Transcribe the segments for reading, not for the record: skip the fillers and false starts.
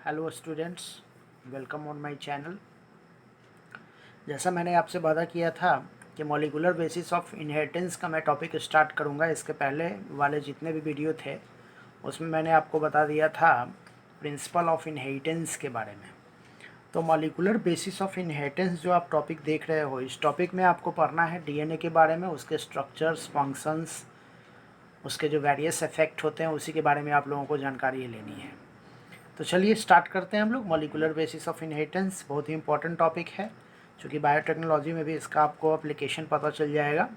Hello students, welcome on my channel. जैसा मैंने आपसे वादा किया था कि मॉलिक्यूलर बेसिस ऑफ इनहेरिटेंस का मैं टॉपिक स्टार्ट करूंगा। इसके पहले वाले जितने भी वीडियो थे उसमें मैंने आपको बता दिया था प्रिंसिपल ऑफ इनहेरिटेंस के बारे में। तो मॉलिक्यूलर बेसिस ऑफ इनहेरिटेंस जो आप टॉपिक देख रहे हो, इस टॉपिक में आपको पढ़ना है डीएनए के बारे में, उसके स्ट्रक्चर्स, फंक्शंस, उसके जो वेरियस इफेक्ट होते हैं उसी के बारे में आप लोगों को जानकारी लेनी है। तो चलिए स्टार्ट करते हैं हम लोग। मॉलिक्यूलर बेसिस ऑफ इनहेरिटेंस बहुत ही इंपॉर्टेंट टॉपिक है, क्योंकि बायोटेक्नोलॉजी में भी इसका आपको एप्लीकेशन पता चल जाएगा।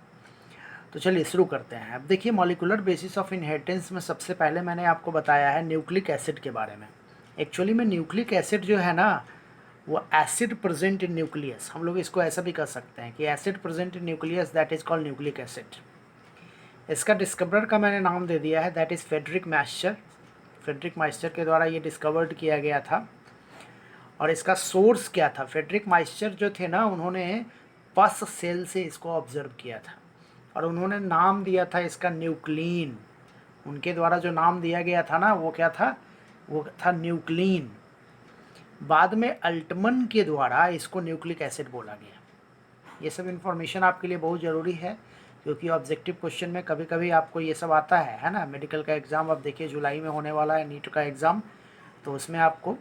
तो चलिए शुरू करते हैं। अब देखिए, मॉलिक्यूलर बेसिस ऑफ इनहेरिटेंस में सबसे पहले मैंने आपको बताया है न्यूक्लिक एसिड के बारे में। एक्चुअली में न्यूक्लिक एसिड जो है ना, वो एसिड प्रेजेंट इन न्यूक्लियस। हम लोग इसको ऐसा भी कर सकते हैं कि acid present in nucleus, that is called nucleic acid. इसका डिस्कवरर का मैंने नाम दे दिया है, दैट इज़ फ्रेडरिक मैस्चर। फ्रेडरिक माइस्टर के द्वारा ये डिस्कवर्ड किया गया था। और इसका सोर्स क्या था? फ्रेडरिक माइस्टर जो थे ना, उन्होंने पस सेल से इसको ऑब्जर्व किया था और उन्होंने नाम दिया था इसका न्यूक्लीन। उनके द्वारा जो नाम दिया गया था ना, वो क्या था? वो था न्यूक्लीन। बाद में अल्टमन के द्वारा इसको न्यूक्लिक एसिड बोला गया। ये सब इन्फॉर्मेशन आपके लिए बहुत ज़रूरी है, क्योंकि ऑब्जेक्टिव क्वेश्चन में कभी कभी आपको ये सब आता है ना। मेडिकल का एग्ज़ाम अब देखिए जुलाई में होने वाला है, नीट का एग्ज़ाम, तो उसमें आपको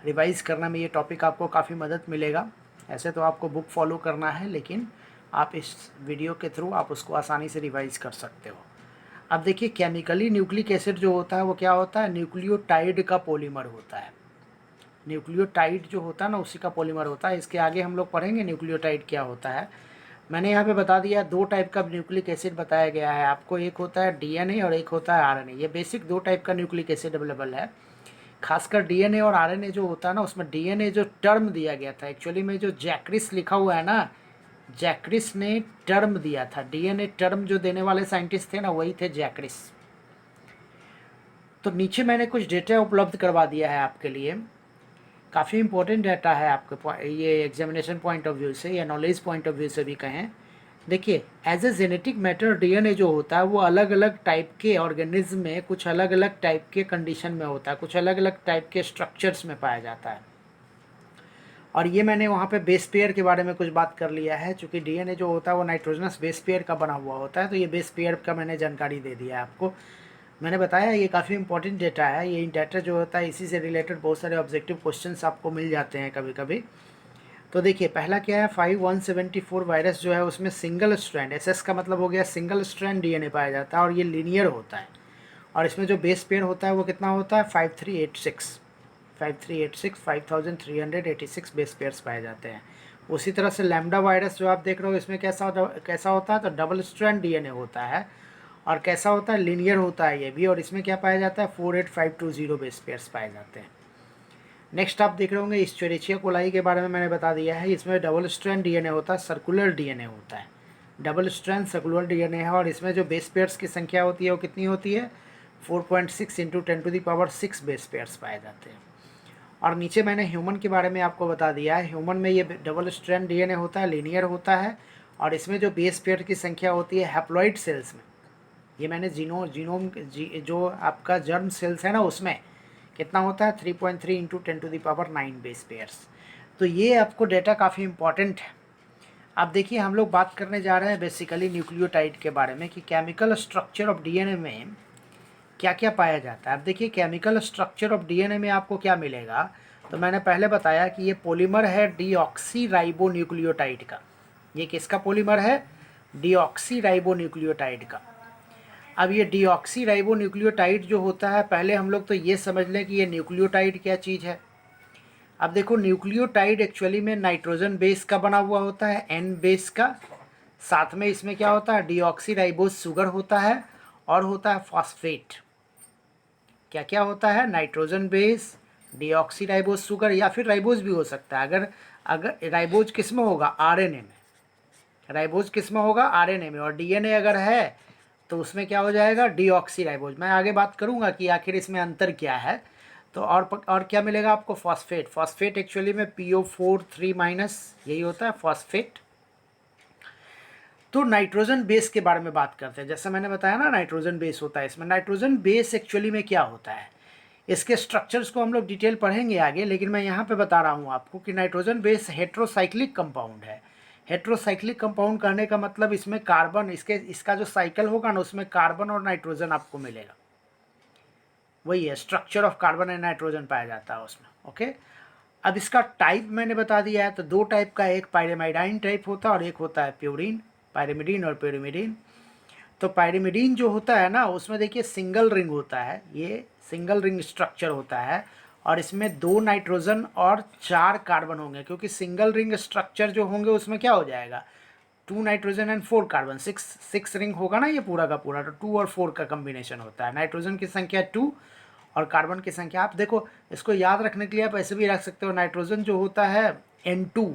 रिवाइज़ करने में ये टॉपिक आपको काफ़ी मदद मिलेगा। ऐसे तो आपको बुक फॉलो करना है, लेकिन आप इस वीडियो के थ्रू आप उसको आसानी से रिवाइज़ कर सकते हो। अब देखिए, केमिकली न्यूक्लिक एसिड जो होता है वो क्या होता है? न्यूक्लियोटाइड का पॉलीमर होता है। न्यूक्लियोटाइड जो होता है ना, उसी का पॉलीमर होता है। इसके आगे हम लोग पढ़ेंगे न्यूक्लियोटाइड क्या होता है। मैंने यहाँ पे बता दिया, दो टाइप का न्यूक्लिक एसिड बताया गया है आपको। एक होता है डीएनए और एक होता है आरएनए। ये बेसिक दो टाइप का न्यूक्लिक एसिड अवेलेबल है। खासकर डीएनए और आरएनए जो होता है ना, उसमें डीएनए जो टर्म दिया गया था, एक्चुअली में जो जैक्रिस लिखा हुआ है ना, जैक्रिस ने टर्म दिया था। डीएनए टर्म जो देने वाले साइंटिस्ट थे ना, वही थे जैक्रिस। तो नीचे मैंने कुछ डेटा उपलब्ध करवा दिया है आपके लिए। काफ़ी इंपॉर्टेंट डाटा है आपके, ये एग्जामिनेशन पॉइंट ऑफ व्यू से या नॉलेज पॉइंट ऑफ व्यू से भी कहें। देखिए, as a genetic matter DNA जो होता है वो अलग अलग टाइप के ऑर्गेनिज्म में कुछ अलग अलग टाइप के कंडीशन में होता है, कुछ अलग अलग टाइप के स्ट्रक्चर्स में पाया जाता है। और ये मैंने वहाँ पे बेस पेयर के बारे में कुछ बात कर लिया है, चूँकि डीएनए जो होता है वो नाइट्रोजनस बेस पेयर का बना हुआ होता है, तो ये बेस पेयर का मैंने जानकारी दे दिया है आपको। मैंने बताया ये काफ़ी इंपॉर्टेंट डेटा है। ये डाटा जो होता है, इसी से रिलेटेड बहुत सारे ऑब्जेक्टिव क्वेश्चंस आपको मिल जाते हैं कभी कभी। तो देखिए, पहला क्या है? 5174 वायरस जो है उसमें सिंगल स्ट्रैंड, एसएस का मतलब हो गया सिंगल स्ट्रैंड डीएनए पाया जाता है, और ये लीनियर होता है। और इसमें जो बेस पेयर होता है वो कितना होता है? 5386 5386 5386 बेस पेयर्स पाए जाते हैं। उसी तरह से लैम्डा वायरस जो आप देख रहे हो, इसमें कैसा होता है? तो डबल स्ट्रैंड डीएनए होता है। और कैसा होता है? लीनियर होता है ये भी। और इसमें क्या पाया जाता है? 48520 बेस पेयर्स पाए जाते हैं। नेक्स्ट आप देख रहे होंगे इस्चेरिचिया कोलाई के बारे में मैंने बता दिया है। इसमें डबल स्ट्रैंड डीएनए होता है, सर्कुलर डीएनए होता है। डबल स्ट्रैंड सर्कुलर डीएनए है, और इसमें जो बेस पेयर्स की संख्या होती है वो कितनी होती है? 4.6 इंटू 10⁻6 बेस पेयर्स पाए जाते हैं। और नीचे मैंने ह्यूमन के बारे में आपको बता दिया है। ह्यूमन में ये डबल स्ट्रैंड डीएनए होता है, लीनियर होता है, और इसमें जो बेस पेयर की संख्या होती है हैप्लॉइड सेल्स में, ये मैंने जीनोम जो आपका जर्म सेल्स है ना, उसमें कितना होता है? 3.3 इंटू 10⁹ बेस पेयर्स। तो ये आपको डेटा काफ़ी इंपॉर्टेंट है। अब देखिए, हम लोग बात करने जा रहे हैं बेसिकली न्यूक्लियोटाइड के बारे में, कि केमिकल स्ट्रक्चर ऑफ डीएनए में क्या क्या पाया जाता है। अब देखिए, केमिकल स्ट्रक्चर ऑफ डीएनए में आपको क्या मिलेगा? तो मैंने पहले बताया कि ये पॉलीमर है डीऑक्सी राइबो न्यूक्लियोटाइड का। ये किसका पॉलीमर है? डीऑक्सी राइबो न्यूक्लियोटाइड का। अब ये डीऑक्सी राइबो न्यूक्लियोटाइड जो होता है, पहले हम लोग तो ये समझ लें कि ये न्यूक्लियोटाइड क्या चीज़ है। अब देखो, न्यूक्लियोटाइड एक्चुअली में नाइट्रोजन बेस का बना हुआ होता है, एन बेस का। साथ में इसमें क्या होता है? डीऑक्सी राइबोज शुगर होता है, और होता है फॉस्फेट। क्या क्या होता है? Nitrogen base, deoxy ribose sugar, या फिर राइबोज भी हो सकता है। अगर अगर राइबोज किस में होगा? आरएनए में। राइबोज किस में होगा? आरएनए में। और डीएनए अगर है तो उसमें क्या हो जाएगा? Deoxy ribose. मैं आगे बात करूंगा कि आखिर इसमें अंतर क्या है। तो और क्या मिलेगा आपको? फॉस्फेट। फॉस्फेट एक्चुअली में PO4 3- यही होता है फॉस्फेट। तो नाइट्रोजन बेस के बारे में बात करते हैं। जैसे मैंने बताया ना, नाइट्रोजन बेस होता है। इसमें नाइट्रोजन बेस एक्चुअली में क्या होता है? इसके स्ट्रक्चर्स को हम लोग डिटेल पढ़ेंगे आगे, लेकिन मैं यहाँ पे बता रहा हूँ आपको कि नाइट्रोजन बेस हेट्रोसाइक्लिक कंपाउंड है। हेट्रोसाइक्लिक कंपाउंड कहने का मतलब इसमें कार्बन, इसका जो साइकिल होगा ना उसमें कार्बन और नाइट्रोजन आपको मिलेगा, वही है, structure of carbon and nitrogen पाया जाता है उसमें। ओके, अब इसका टाइप मैंने बता दिया है, तो दो टाइप का, एक पायरिमिडाइन टाइप होता है और एक होता है प्यूरिन, पायरिमिडीन और प्यूरिमिडीन। तो पायरिमिडीन जो होता है ना उसमें देखिए सिंगल रिंग होता है, ये सिंगल रिंग स्ट्रक्चर होता है और इसमें 2 नाइट्रोजन और 4 कार्बन होंगे, क्योंकि सिंगल रिंग स्ट्रक्चर जो होंगे उसमें क्या हो जाएगा, 2 नाइट्रोजन एंड 4 कार्बन, 6 रिंग होगा ना ये पूरा का पूरा, तो 2 और 4 का कम्बिनेशन होता है। नाइट्रोजन की संख्या 2 और कार्बन की संख्या, आप देखो इसको याद रखने के लिए आप ऐसे भी रख सकते हो, नाइट्रोजन जो होता है N2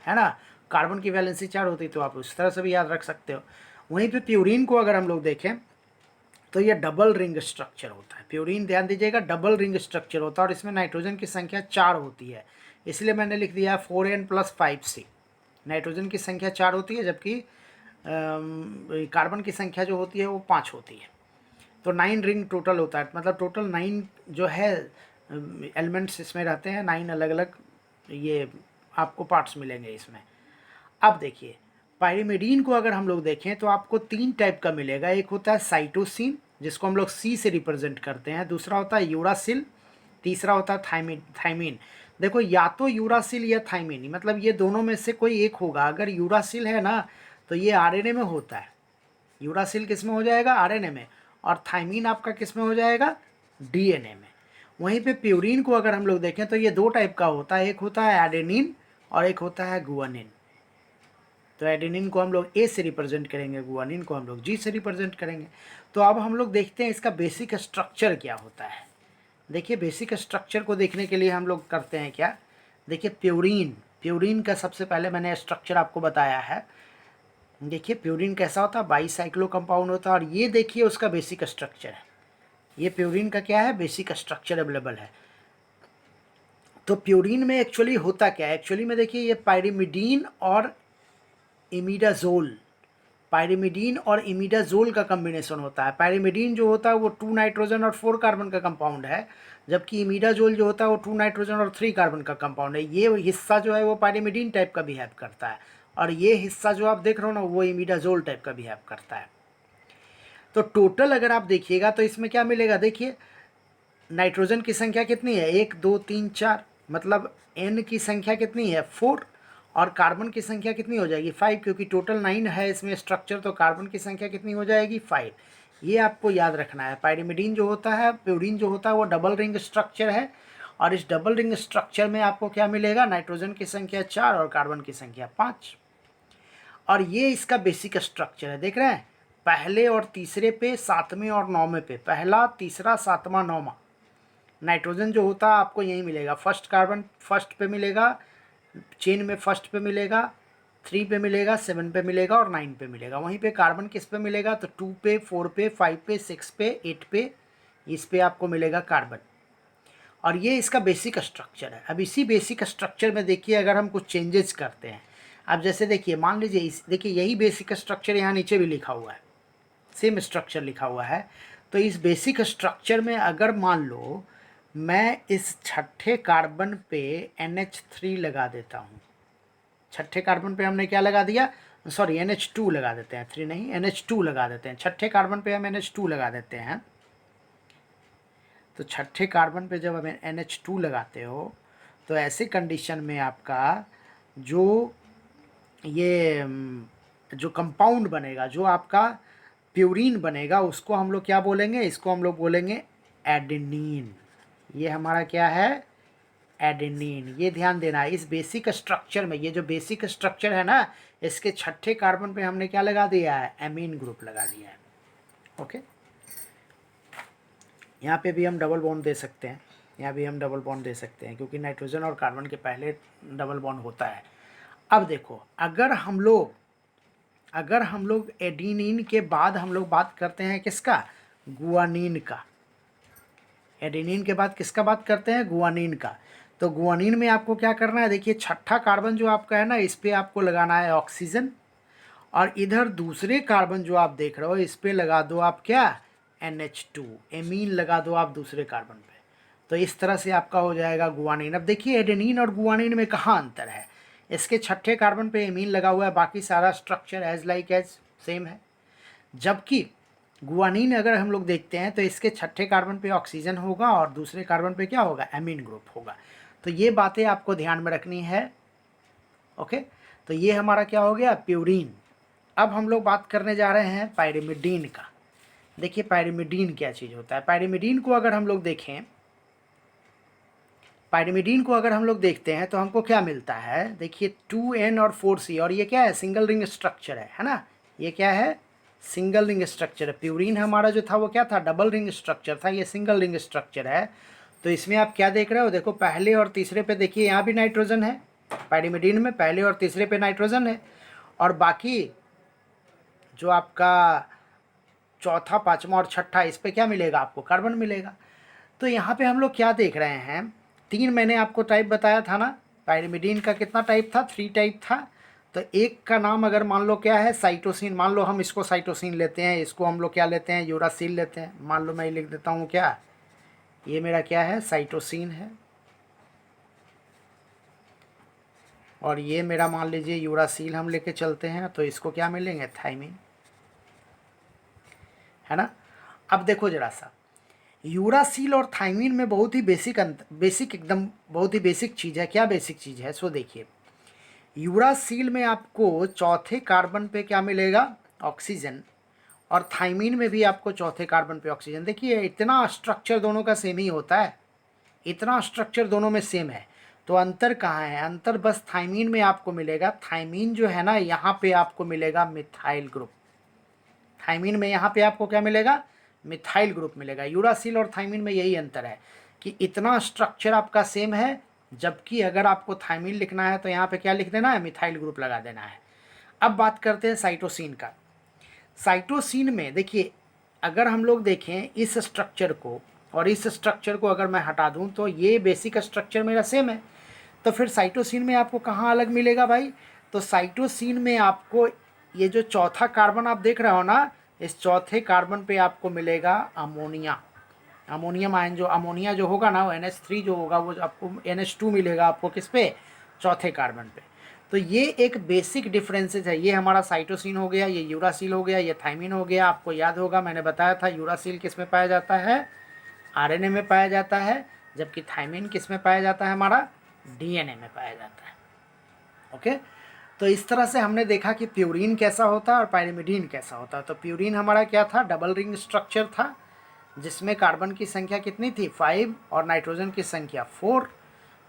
है ना, कार्बन की वैलेंसी 4 होती है, तो आप उस तरह से भी याद रख सकते हो। वहीं पे प्यूरिन को अगर हम लोग देखें तो ये डबल रिंग स्ट्रक्चर होता है। प्यूरिन ध्यान दीजिएगा डबल रिंग स्ट्रक्चर होता है और इसमें नाइट्रोजन की संख्या 4 होती है, इसलिए मैंने लिख दिया 4n+5c। नाइट्रोजन की संख्या 4 होती है जबकि कार्बन की संख्या जो होती है वो 5 होती है, तो 9 रिंग टोटल होता है, मतलब टोटल 9 जो है एलिमेंट्स इसमें रहते हैं, 9 अलग अलग ये आपको पार्ट्स मिलेंगे इसमें। अब देखिए पायरिमिडीन को अगर हम लोग देखें तो आपको 3 टाइप का मिलेगा, एक होता है साइटोसिन जिसको हम लोग C से रिप्रेजेंट करते हैं, दूसरा होता है यूरासिल, तीसरा होता है थाइमिन। देखो या तो यूरासिल या थाइमिन, मतलब ये दोनों में से कोई एक होगा। अगर यूरासिल है ना तो ये RNA में होता है, यूरासिल किस में हो जाएगा, RNA में, और थाइमिन आपका किस में हो जाएगा, DNA में। वहीं पे प्यूरिन को अगर हम लोग देखें तो ये 2 टाइप का होता है, एक होता है एडेनिन और एक होता है गुआनिन। तो एडेनिन को हम लोग A से रिप्रेजेंट करेंगे, गुआनिन को हम लोग G से रिप्रेजेंट करेंगे। तो अब हम लोग देखते हैं इसका बेसिक स्ट्रक्चर क्या होता है। देखिए बेसिक स्ट्रक्चर को देखने के लिए हम लोग करते हैं क्या, देखिए प्यूरिन का सबसे पहले मैंने स्ट्रक्चर आपको बताया है। देखिए प्यूरिन कैसा होता है, बाईसाइक्लो कंपाउंड होता है, और ये देखिए उसका बेसिक स्ट्रक्चर है, ये प्यूरिन का क्या है, बेसिक स्ट्रक्चर अवेलेबल है। तो प्यूरिन में एक्चुअली होता क्या है, एक्चुअली में देखिए ये पायरिमिडीन और इमिडाजोल, पायरिमिडीन और इमिडाजोल का कॉम्बिनेशन होता है। पायरिमिडीन जो होता है वो 2 नाइट्रोजन और 4 कार्बन का कंपाउंड है, जबकि इमिडाजोल जो होता है वो 2 नाइट्रोजन और 3 कार्बन का कंपाउंड है। ये हिस्सा जो है वो पायरिमिडीन टाइप का बिहेव करता है और ये हिस्सा जो आप देख रहे हो ना वो इमिडाजोल टाइप का बिहेव करता है। तो टोटल अगर आप देखिएगा तो इसमें क्या मिलेगा, देखिए नाइट्रोजन की संख्या कितनी है, 1 2 3 4, मतलब N की संख्या कितनी है 4, और कार्बन की संख्या कितनी हो जाएगी 5, क्योंकि टोटल 9 है इसमें स्ट्रक्चर, तो कार्बन की संख्या कितनी हो जाएगी 5। ये आपको याद रखना है। पायरिमिडीन जो होता है, प्यूरिन जो होता है वो डबल रिंग स्ट्रक्चर है और इस डबल रिंग स्ट्रक्चर में आपको क्या मिलेगा, नाइट्रोजन की संख्या 4 और कार्बन की संख्या 5, और ये इसका बेसिक स्ट्रक्चर है। देख रहे हैं पहले और तीसरे पे, 7वें और 9वें पे, पहला तीसरा 7वां 9वां नाइट्रोजन जो होता है आपको यही मिलेगा। फर्स्ट कार्बन फर्स्ट पे मिलेगा, चेन में फर्स्ट पे मिलेगा, 3 पे मिलेगा, 7 पे मिलेगा और 9 पे मिलेगा। वहीं पे कार्बन किस पे मिलेगा, तो 2 पे, 4 पे, 5 पे, 6 पे, 8 पे, इस पे आपको मिलेगा कार्बन, और ये इसका बेसिक स्ट्रक्चर है। अब इसी बेसिक स्ट्रक्चर में देखिए अगर हम कुछ चेंजेस करते हैं, अब जैसे देखिए मान लीजिए देखिए यही बेसिक स्ट्रक्चर यहाँ नीचे भी लिखा हुआ है, सेम स्ट्रक्चर लिखा हुआ है। तो इस बेसिक स्ट्रक्चर में अगर मान लो मैं इस छठे कार्बन पे NH3 लगा देता हूँ, छठे कार्बन पे हमने क्या लगा दिया, सॉरी NH2 लगा देते हैं, 3 नहीं NH2 लगा देते हैं, छठे कार्बन पे हम NH2 लगा देते हैं। तो छठे कार्बन पे जब हम NH2 लगाते हो तो ऐसे कंडीशन में आपका जो ये जो कंपाउंड बनेगा, जो आपका प्यूरिन बनेगा, उसको हम लोग क्या बोलेंगे, इसको हम लोग बोलेंगे एडेनिन। ये हमारा क्या है, एडेनिन। ये ध्यान देना है इस बेसिक स्ट्रक्चर में, ये जो बेसिक स्ट्रक्चर है ना इसके छठे कार्बन पे हमने क्या लगा दिया है, एमीन ग्रुप लगा दिया है। ओके, यहाँ पे भी हम डबल बॉन्ड दे सकते हैं, यहाँ भी हम डबल बॉन्ड दे सकते हैं, क्योंकि नाइट्रोजन और कार्बन के पहले डबल बॉन्ड होता है। अब देखो अगर हम लोग एडेनिन के बाद हम लोग बात करते हैं किसका, गुआनिन का। एडेनिन के बाद किसका बात करते हैं, गुआनिन का। तो गुआनिन में आपको क्या करना है, देखिए छठा कार्बन जो आपका है ना इस पर आपको लगाना है ऑक्सीजन, और इधर दूसरे कार्बन जो आप देख रहे हो इस पर लगा दो आप क्या, NH2, एमीन लगा दो आप दूसरे कार्बन पे। तो इस तरह से आपका हो जाएगा गुआनिन। अब देखिए एडेनिन और गुआनिन में कहाँ अंतर है। इसके छठे कार्बन पे एमीन लगा हुआ है, बाकी सारा structure as like as same है। जबकि गुआनिन अगर हम लोग देखते हैं तो इसके छठे कार्बन पे ऑक्सीजन होगा और दूसरे कार्बन पे क्या होगा, एमीन ग्रुप होगा। तो ये बातें आपको ध्यान में रखनी है। ओके, तो ये हमारा क्या हो गया, प्यूरीन। अब हम लोग बात करने जा रहे हैं पायरिमिडीन का। देखिए पायरिमिडीन क्या चीज़ होता है। पायरिमिडीन को अगर हम लोग देखें, पायरिमिडीन को अगर हम लोग देखते हैं तो हमको क्या मिलता है, देखिए 2N और 4C, और ये क्या है, सिंगल रिंग स्ट्रक्चर है ना। ये क्या है, सिंगल रिंग स्ट्रक्चर है। प्यूरीन हमारा जो था वो क्या था, डबल रिंग स्ट्रक्चर था, ये सिंगल रिंग स्ट्रक्चर है। तो इसमें आप क्या देख रहे हो, देखो पहले और तीसरे पे देखिए यहाँ भी नाइट्रोजन है। पायरिमिडीन में पहले और तीसरे पे नाइट्रोजन है, और बाकी जो आपका चौथा, पाँचवा और छठा, इस पे क्या मिलेगा, आपको कार्बन मिलेगा। तो यहाँ पे हम लोग क्या देख रहे हैं, 3 मैंने आपको टाइप बताया था ना। पायरिमिडीन का कितना टाइप था, 3 टाइप था। तो एक का नाम अगर मान लो क्या है, साइटोसिन, मान लो हम इसको साइटोसिन लेते हैं, इसको हम लोग क्या लेते हैं, यूरासिल लेते हैं। मान लो मैं लिख देता हूँ क्या, ये मेरा क्या है, साइटोसिन है, और ये मेरा मान लीजिए यूरासिल हम लेके चलते हैं, तो इसको क्या मिलेंगे, थाइमिन, है ना। अब देखो जरा सा, यूरासिल और थाइमिन में बहुत ही बेसिक एकदम बहुत ही बेसिक चीज़ है। क्या बेसिक चीज़ है, सो देखिए यूरासिल में आपको चौथे कार्बन पे क्या मिलेगा, ऑक्सीजन, और थाइमिन में भी आपको चौथे कार्बन पे ऑक्सीजन। देखिए इतना स्ट्रक्चर दोनों का सेम ही होता है, इतना स्ट्रक्चर दोनों में सेम है। तो अंतर कहाँ है, अंतर बस थाइमिन में आपको मिलेगा। थाइमिन जो है ना, यहाँ पे आपको मिलेगा मिथाइल ग्रुप। थाइमिन में यहाँ पे आपको क्या मिलेगा, मिथाइल ग्रुप मिलेगा। यूरासिल और थाइमिन में यही अंतर है कि इतना स्ट्रक्चर आपका सेम है, जबकि अगर आपको थाइमिन लिखना है तो यहाँ पे क्या लिख देना है, मिथाइल ग्रुप लगा देना है। अब बात करते हैं साइटोसिन का। साइटोसिन में देखिए, अगर हम लोग देखें इस स्ट्रक्चर को और इस स्ट्रक्चर को अगर मैं हटा दूं तो ये बेसिक स्ट्रक्चर मेरा सेम है। तो फिर साइटोसिन में आपको कहाँ अलग मिलेगा भाई, तो साइटोसिन में आपको ये जो चौथा कार्बन आप देख रहे हो ना, इस चौथे कार्बन पे आपको मिलेगा अमोनिया। अमोनियम आयन, जो अमोनिया जो होगा ना, वो NH3 जो होगा वो आपको NH2 मिलेगा आपको किस पे, चौथे कार्बन पे। तो ये एक बेसिक डिफरेंसेस है। ये हमारा साइटोसिन हो गया, ये यूरासिल हो गया, ये थाइमिन हो गया। आपको याद होगा मैंने बताया था यूरासिल किस में पाया जाता है, RNA में पाया जाता है, जबकि थाइमिन किस में पाया जाता है, हमारा DNA में पाया जाता है। ओके, तो इस तरह से हमने देखा कि प्यूरीन कैसा होता है और पायरिमिडीन कैसा होता है। तो प्यूरीन हमारा क्या था, डबल रिंग स्ट्रक्चर था, जिसमें कार्बन की संख्या कितनी थी, 5, और नाइट्रोजन की संख्या 4।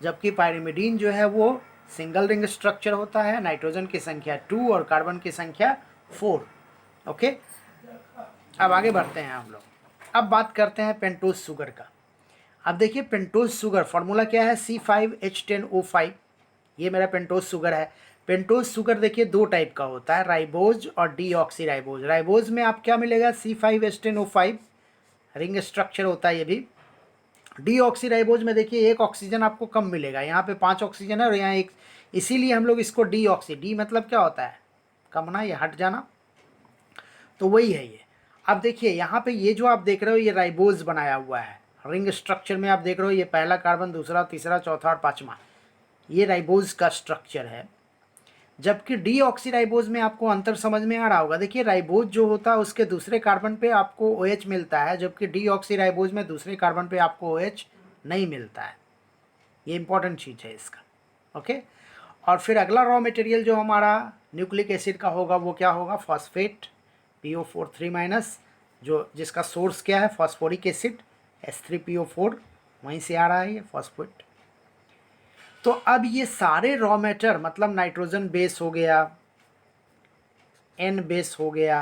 जबकि पायरिमिडीन जो है वो सिंगल रिंग स्ट्रक्चर होता है, नाइट्रोजन की संख्या 2 और कार्बन की संख्या 4। ओके, अब आगे बढ़ते हैं हम लोग। अब बात करते हैं पेंटोज शुगर का। अब देखिए पेंटोज शुगर फॉर्मूला क्या है, C5H10O5। ये मेरा पेंटोज शुगर है। पेंटोज शुगर देखिए 2 टाइप का होता है, राइबोज और डीऑक्सी राइबोज। राइबोज में आप क्या मिलेगा, C5H10O5 रिंग स्ट्रक्चर होता है ये भी। डीऑक्सी राइबोज में देखिए एक ऑक्सीजन आपको कम मिलेगा, यहाँ पे 5 ऑक्सीजन है और यहाँ एक, इसीलिए हम लोग इसको डीऑक्सी, डी मतलब क्या होता है, कमना या हट जाना, तो वही है ये। अब देखिए यहाँ पे ये जो आप देख रहे हो ये राइबोज बनाया हुआ है रिंग स्ट्रक्चर में। आप देख रहे हो ये पहला कार्बन, दूसरा, तीसरा, चौथा और पाँचवा, ये राइबोज का स्ट्रक्चर है। जबकि डीऑक्सीराइबोज में आपको अंतर समझ में आ रहा होगा। देखिए राइबोज जो होता है उसके दूसरे कार्बन पे आपको OH मिलता है, जबकि डीऑक्सीराइबोज में दूसरे कार्बन पे आपको OH नहीं मिलता है। ये इंपॉर्टेंट चीज़ है इसका। ओके, और फिर अगला रॉ मटेरियल जो हमारा न्यूक्लिक एसिड का होगा वो क्या होगा, फॉस्फेट, PO4 3-, जो जिसका सोर्स क्या है, फॉस्फोरिक एसिड, H3PO4, वहीं से आ रहा है ये फॉस्फेट। तो अब ये सारे रॉ मैटर, मतलब नाइट्रोजन बेस हो गया, N बेस हो गया,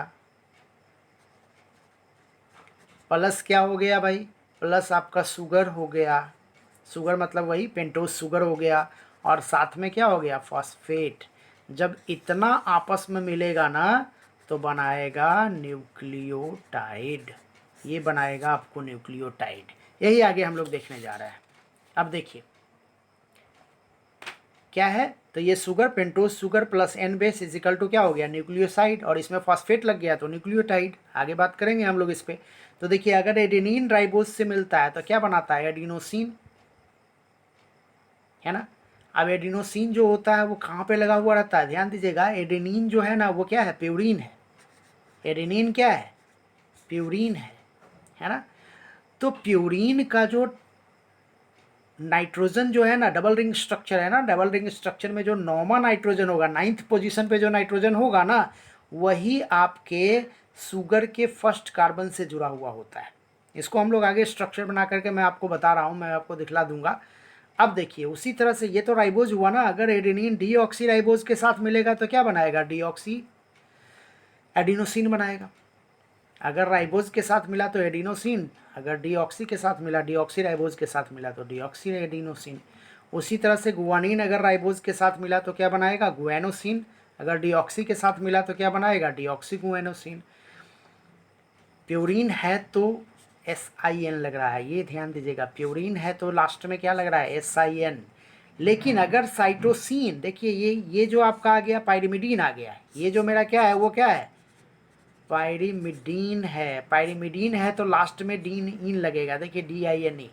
प्लस क्या हो गया भाई, प्लस आपका शुगर हो गया, शुगर मतलब वही पेंटोज शुगर हो गया, और साथ में क्या हो गया, फॉस्फेट। जब इतना आपस में मिलेगा ना तो बनाएगा न्यूक्लियोटाइड। ये बनाएगा आपको न्यूक्लियोटाइड। यही आगे हम लोग देखने जा रहे हैं। अब देखिए क्या है, तो ये sugar pentose sugar plus n base is equal to क्या हो गया, न्यूक्लियोसाइड, और इसमें फॉस्फेट लग गया तो न्यूक्लियोटाइड। आगे बात करेंगे हम लोग इस पे। तो देखिए अगर एडेनिन राइबोज से मिलता है तो क्या बनाता है, एडिनोसिन, है ना। अब एडिनोसिन जो होता है वो कहाँ पे लगा हुआ रहता है, ध्यान दीजिएगा, एडेनिन जो है ना वो क्या है, प्यूरिन है। एडेनिन क्या है, प्यूरिन है ना। तो प्यूरिन का जो नाइट्रोजन जो है ना, डबल रिंग स्ट्रक्चर है ना, डबल रिंग स्ट्रक्चर में जो 9वां नाइट्रोजन होगा, 9th पोजीशन पे जो नाइट्रोजन होगा ना, वही आपके शुगर के फर्स्ट कार्बन से जुड़ा हुआ होता है। इसको हम लोग आगे स्ट्रक्चर बना करके मैं आपको बता रहा हूँ, मैं आपको दिखला दूंगा। अब देखिए उसी तरह से ये तो राइबोज हुआ ना, अगर एडेनिन डीऑक्सी राइबोज के साथ मिलेगा तो क्या बनाएगा, डीऑक्सी एडिनोसिन बनाएगा। अगर राइबोज के साथ मिला तो एडिनोसिन, अगर डीऑक्सी के साथ मिला, डीऑक्सी राइबोज के साथ मिला तो डीऑक्सी एडिनोसिन। उसी तरह से गुआनिन अगर राइबोज के साथ मिला तो क्या बनाएगा, गुएनोसिन। अगर डीऑक्सी के साथ मिला तो क्या बनाएगा, डीऑक्सी गुएनोसिन। प्यूरिन है तो SIN लग रहा है, ये ध्यान दीजिएगा, प्यूरिन है तो लास्ट में क्या लग रहा है, SIN। लेकिन अगर साइटोसिन, देखिए ये जो आपका आ गया पाइरिमिडीन आ गया, ये जो मेरा क्या है वो क्या है, पाइरिमिडीन है। पाइरिमिडीन है तो लास्ट में डीन इन लगेगा, देखिए DINE।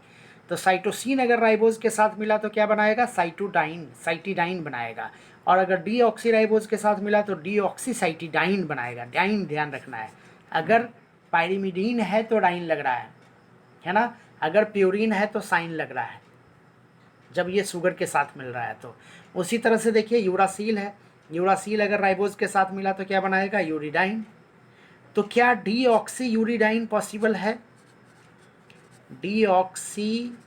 तो साइटोसिन अगर राइबोज के साथ मिला तो क्या बनाएगा, साइटोडाइन, साइटिडाइन बनाएगा। और अगर डीऑक्सी राइबोज के साथ मिला तो डीऑक्सी साइटिडाइन बनाएगा। डाइन ध्यान रखना है, अगर पाइरिमिडीन है तो डाइन लग रहा है ना। अगर प्यूरिन है तो साइन लग रहा है जब ये शुगर के साथ मिल रहा है तो। उसी तरह से देखिए यूरासिल है, यूरासिल अगर राइबोज के साथ मिला तो क्या बनाएगा, यूरिडाइन। तो क्या डीऑक्सी यूरिडाइन पॉसिबल है, डीऑक्सी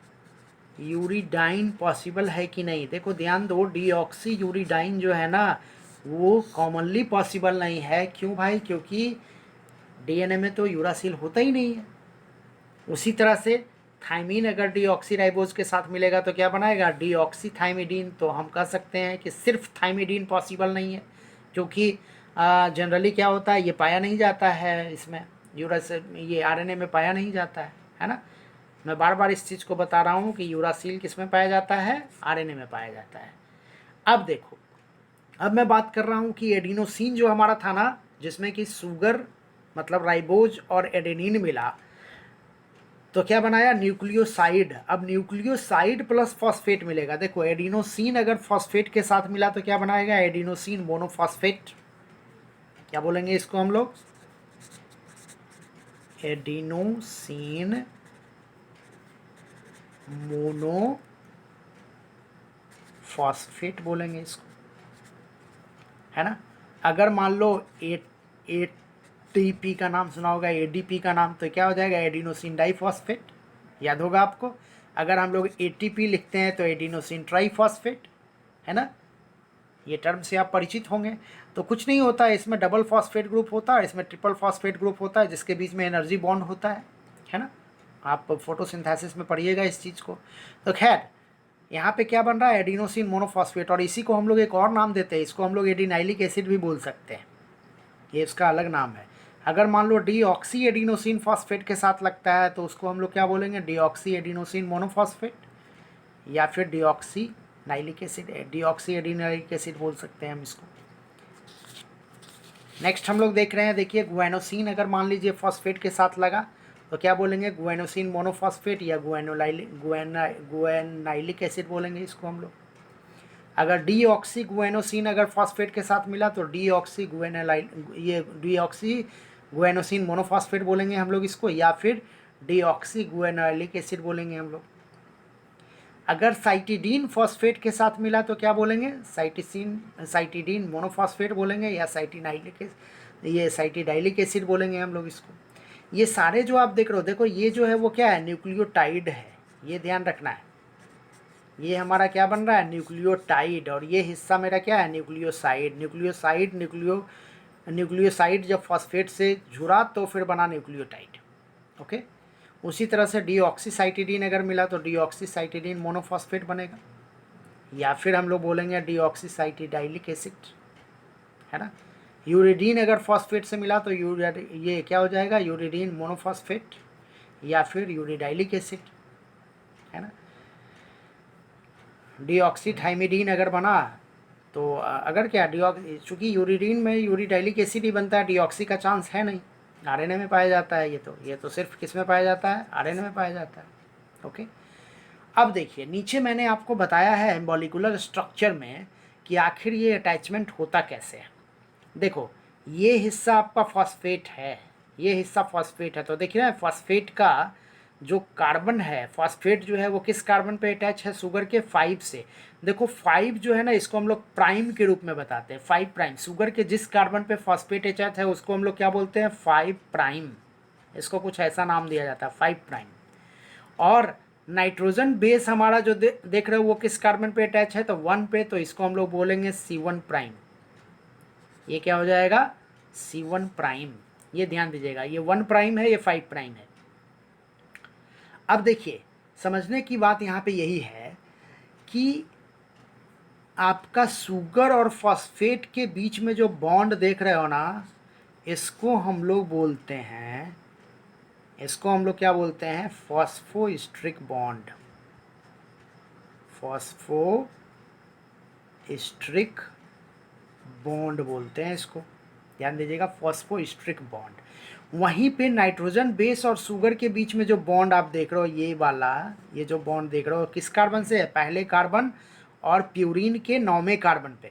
यूरिडाइन पॉसिबल है कि नहीं, देखो ध्यान दो, डीऑक्सी यूरिडाइन जो है ना वो कॉमनली पॉसिबल नहीं है। क्यों भाई, क्योंकि DNA में तो यूरासिल होता ही नहीं है। उसी तरह से थाइमीन अगर डीऑक्सी राइबोज के साथ मिलेगा तो क्या बनाएगा, डीऑक्सी थाइमिडीन। तो हम कह सकते हैं कि सिर्फ थाइमिडीन पॉसिबल नहीं है, क्योंकि जनरली क्या होता है, ये पाया नहीं जाता है इसमें, ये RNA में पाया नहीं जाता है ना। मैं बार बार इस चीज़ को बता रहा हूँ कि यूरासिल किस में पाया जाता है, RNA में पाया जाता है। अब देखो, अब मैं बात कर रहा हूँ कि एडिनोसिन जो हमारा था ना, जिसमें कि शुगर मतलब राइबोज और एडेनिन मिला तो क्या बनाया, न्यूक्लियोसाइड। अब न्यूक्लियोसाइड प्लस फॉस्फेट मिलेगा। देखो एडिनोसिन अगर फॉस्फेट के साथ मिला तो क्या बनाएगा, एडिनोसिन मोनोफॉस्फेट। क्या बोलेंगे इसको हम लोग, एडिनोसिन मोनोफॉस्फेट बोलेंगे इसको, है ना। अगर मान लो ATP का नाम सुना होगा, ADP का नाम, तो क्या हो जाएगा, एडिनोसिन डाइफॉस्फेट, याद होगा आपको। अगर हम लोग ATP लिखते हैं तो एडिनोसिन ट्राइफॉस्फेट, है ना। ये टर्म से आप परिचित होंगे। तो कुछ नहीं होता है, इसमें डबल फॉस्फेट ग्रुप होता है, इसमें ट्रिपल फॉस्फेट ग्रुप होता है, जिसके बीच में एनर्जी बॉन्ड होता है ना। आप फोटोसिंथेसिस में पढ़िएगा इस चीज़ को। तो खैर यहाँ पे क्या बन रहा है, एडिनोसिन मोनोफॉस्फेट, और इसी को हम लोग एक और नाम देते हैं, इसको हम लोग एडिनाइलिक एसिड भी बोल सकते हैं, ये इसका अलग नाम है। अगर मान लो डीऑक्सी एडिनोसिन फॉस्फेट के साथ लगता है तो उसको हम लोग क्या बोलेंगे, डीऑक्सी एडिनोसिन मोनोफॉस्फेट, या फिर deoxy adenylic acid, deoxy adenylic acid बोल सकते हैं हम इसको। नेक्स्ट हम लोग देख रहे हैं, देखिए गुएनोसिन अगर मान लीजिए फॉस्फेट के साथ लगा तो क्या बोलेंगे, गुएनोसिन मोनोफॉस्फेट या गुएनाइलिक एसिड बोलेंगे इसको हम लोग। अगर डीऑक्सी गुएनोसिन अगर फॉस्फेट के साथ मिला तो डीऑक्सी गुएनोसिन मोनोफॉस्फेट बोलेंगे हम लोग इसको, या फिर डीऑक्सी गुएनाइलिक एसिड बोलेंगे हम लोग। अगर साइटिडीन फॉस्फेट के साथ मिला तो क्या बोलेंगे, साइटिडीन मोनोफॉस्फेट बोलेंगे, या साइटिडाइलिक एसिड बोलेंगे हम लोग इसको। ये सारे जो आप देख रहे हो, देखो ये जो है वो क्या है, न्यूक्लियोटाइड है, ये ध्यान रखना है। ये हमारा क्या बन रहा है, न्यूक्लियोटाइड, और ये हिस्सा मेरा क्या है, न्यूक्लियोसाइड। न्यूक्लियोसाइड जब फॉस्फेट से जुड़ा तो फिर बना न्यूक्लियोटाइड। ओके। उसी तरह से डीऑक्सीसाइटिडीन अगर मिला तो डीऑक्सीसाइटिडीन मोनोफॉस्फेट बनेगा, या फिर हम लोग बोलेंगे डीऑक्सीसाइटिडाइलिक एसिड, है ना। यूरिडीन अगर फॉस्फेट से मिला तो ये क्या हो जाएगा, यूरिडीन मोनोफॉस्फेट, या फिर यूरिडाइलिक एसिड, है ना। डीऑक्सीथाइमिडीन अगर बना तो अगर क्या चूँकि यूरिडीन में यूरिडाइलिक एसिड ही बनता है, डीऑक्सी का चांस है नहीं, आरएनए में पाया जाता है। ये तो सिर्फ किस में पाया जाता है, आरएनए में पाया जाता है। ओके, अब देखिए नीचे मैंने आपको बताया है मॉलिक्यूलर स्ट्रक्चर में कि आखिर ये अटैचमेंट होता कैसे है। देखो ये हिस्सा आपका फॉस्फेट है, ये हिस्सा फॉस्फेट है, तो देखिए ना फॉस्फेट का जो कार्बन है, फॉस्फेट जो है वो किस कार्बन पे अटैच है, शुगर के 5 से। देखो 5 जो है ना, इसको हम लोग प्राइम के रूप में बताते हैं, 5 प्राइम। शुगर के जिस कार्बन पे फॉस्फेट अटैच है उसको हम लोग क्या बोलते हैं, 5 प्राइम। इसको कुछ ऐसा नाम दिया जाता है, 5 प्राइम। और नाइट्रोजन बेस हमारा जो देख रहे हो वो किस कार्बन पे अटैच है, तो 1 पे, तो इसको हम लोग बोलेंगे C1 प्राइम। ये क्या हो जाएगा, C1 प्राइम। ये ध्यान दीजिएगा, ये 1 प्राइम है, ये 5 प्राइम है। अब देखिए समझने की बात यहाँ पे यही है कि आपका शुगर और फॉस्फेट के बीच में जो बॉन्ड देख रहे हो ना, इसको हम लोग बोलते हैं, इसको हम लोग क्या बोलते हैं, फॉस्फोस्ट्रिक बॉन्ड। फॉस्फोस्ट्रिक बॉन्ड बोलते हैं इसको, ध्यान दीजिएगा, फॉस्फोस्ट्रिक बॉन्ड। वहीं पे नाइट्रोजन बेस और शुगर के बीच में जो बॉन्ड आप देख रहे हो, ये वाला, ये जो बॉन्ड देख रहे हो किस कार्बन से है, पहले कार्बन और प्यूरिन के 9वें कार्बन पे।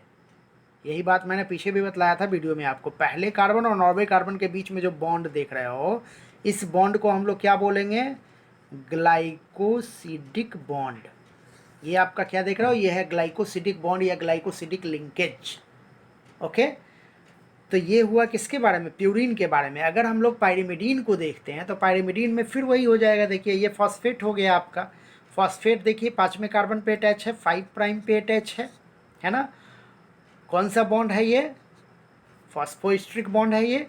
यही बात मैंने पीछे भी बतलाया था वीडियो में आपको, पहले कार्बन और 9वें कार्बन के बीच में जो बॉन्ड देख रहे हो, इस बॉन्ड को हम लोग क्या बोलेंगे, ग्लाइकोसिडिक बॉन्ड। ये आपका क्या देख रहे हो, ये है ग्लाइकोसिडिक बॉन्ड या ग्लाइकोसिडिक लिंकेज। ओके, तो ये हुआ किसके बारे में, प्यूरिन के बारे में। अगर हम लोग पायरिमिडीन को देखते हैं तो पायरिमिडीन में फिर वही हो जाएगा। देखिए ये फॉस्फेट हो गया आपका, फॉस्फेट देखिए 5वें कार्बन पे अटैच है, 5 प्राइम पे अटैच है ना। कौन सा बॉन्ड है ये, फॉस्फोस्ट्रिक बॉन्ड है ये।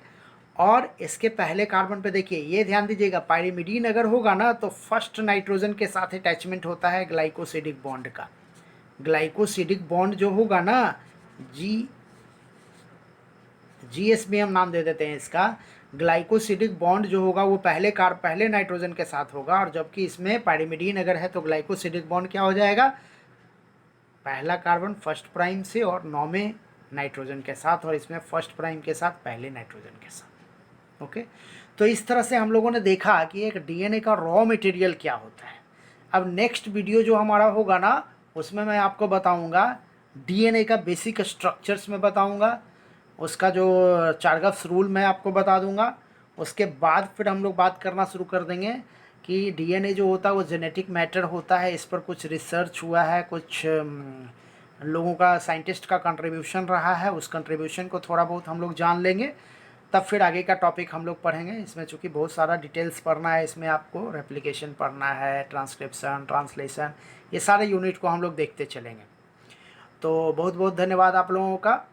और इसके पहले कार्बन पे देखिए, ये ध्यान दीजिएगा, पायरिमिडीन अगर होगा ना तो फर्स्ट नाइट्रोजन के साथ अटैचमेंट होता है ग्लाइकोसिडिक बॉन्ड का। ग्लाइकोसिडिक बॉन्ड जो होगा ना, GS भी हम नाम दे देते हैं इसका, ग्लाइकोसिडिक बॉन्ड जो होगा वो पहले नाइट्रोजन के साथ होगा। और जबकि इसमें पायरिमिडीन अगर है तो ग्लाइकोसिडिक बॉन्ड क्या हो जाएगा, पहला कार्बन फर्स्ट प्राइम से और 9वें नाइट्रोजन के साथ, और इसमें फर्स्ट प्राइम के साथ पहले नाइट्रोजन के साथ। ओके, तो इस तरह से हम लोगों ने देखा कि एक DNA का रॉ मटेरियल क्या होता है। अब नेक्स्ट वीडियो जो हमारा होगा ना, उसमें मैं आपको बताऊंगा DNA का बेसिक स्ट्रक्चर्स में बताऊंगा, उसका जो चार्गफ्स रूल मैं आपको बता दूंगा। उसके बाद फिर हम लोग बात करना शुरू कर देंगे कि DNA जो होता है वो जेनेटिक मैटर होता है। इस पर कुछ रिसर्च हुआ है, कुछ लोगों का, साइंटिस्ट का कंट्रीब्यूशन रहा है, उस कंट्रीब्यूशन को थोड़ा बहुत हम लोग जान लेंगे, तब फिर आगे का टॉपिक हम लोग पढ़ेंगे। इसमें चूँकि बहुत सारा डिटेल्स पढ़ना है, इसमें आपको रेप्लिकेशन पढ़ना है, ट्रांसक्रिप्शन, ट्रांसलेशन, ये सारे यूनिट को हम लोग देखते चलेंगे। तो बहुत बहुत धन्यवाद आप लोगों का।